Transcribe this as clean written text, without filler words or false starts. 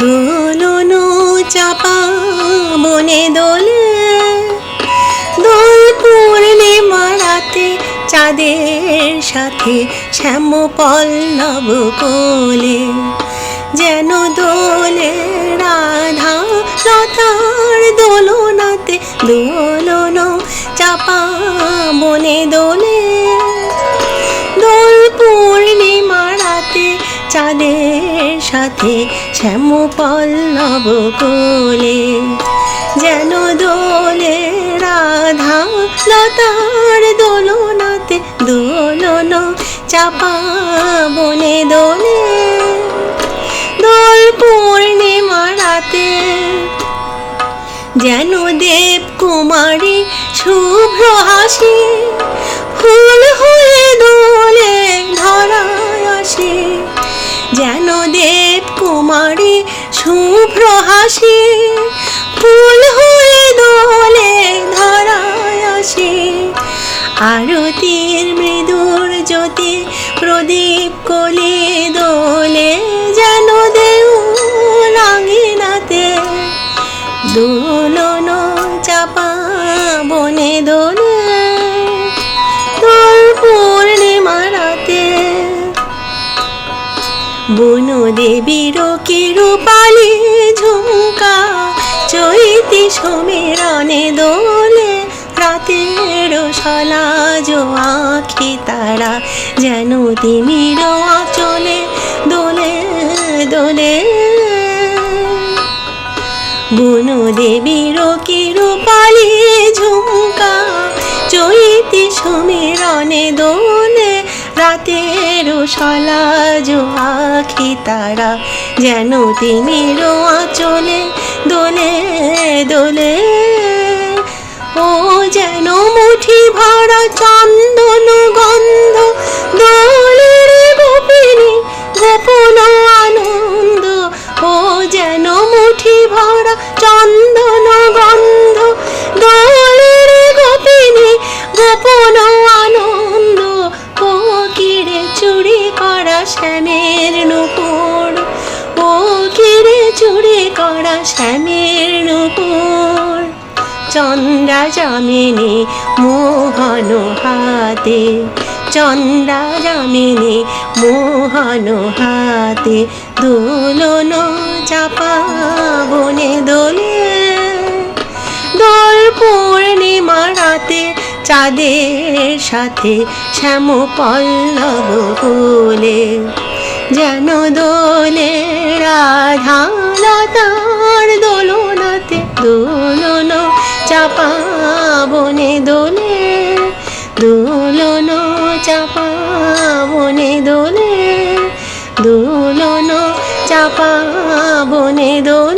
দোলনো চাপা বনে দোলে, দোল পূর্ণিমা রাতে চাঁদের সাথে শ্যাম পল্লব কোলে, যেন দোলে রাধা লতার দোলনাতে। দোলনো চাপা বনে দোলে, দোল পূর্ণিমা রাতে চাঁদের সাথে শ্যাম পল্লব কোলে, যেন দোলে রাধা লতার দোলনাতে। দোলনো চাপা বনে দোলে, দোল পূর্ণিমা রাতে, যেন দেব কুমারী শুভ্র হাসি ফুল হয়ে দোলে ধরায় আসে। যেন দেব কুমারী শুভ্র হাসি ফুল হয়ে দোলে ধরায় আসে। আরতির মৃদুর জ্যোতি প্রদীপ কোলে দোলে, যেন দেউল আঙিনাতে। দোলনো চাপা বনে দোলে, দোল পূর্ণিমা রাতে। বনু দেবীর রূপালি ঝুমকা চৈতি সমীরণে দোলে, রাতের সলাজ আঁখি তারা যেন তিমির আঁচলে দোলে দোলে। বনু দেবীর রূপালি ঝুমকা চৈতি সমীরণে দোলে, রাতের সলাজ আঁখি তারা যেন তিমির আঁচলে দোলে দোলে। ও যেন মুঠি ভরা চন্দন গন্ধ, দোলের গোপিনী গোপন আনন্দ। ও যেন মুঠি ভরা চন্দন গন্ধ, দোলের গোপিনী গোপন আনন্দ। কোকিরে চুরি করা শ্যামের নূপুর, ও কিরে চুরি করা শ্যামের নূপুর। চন্দ্রা যামিনী মোহন হাতে, চন্দ্রা যামিনী মোহন হাতে। দোলনো চাপা বনে দোলে, দোল পূর্ণিমা রাতে চাঁদের সাথে শ্যাম পল্লব কোলে, যেন দোলে রাধা লতার দোলনাতে। দোলনো চাপা বনে দোলে, দোলনো চাপা বনে দোলে, দোলনো চাপা বনে দোলে।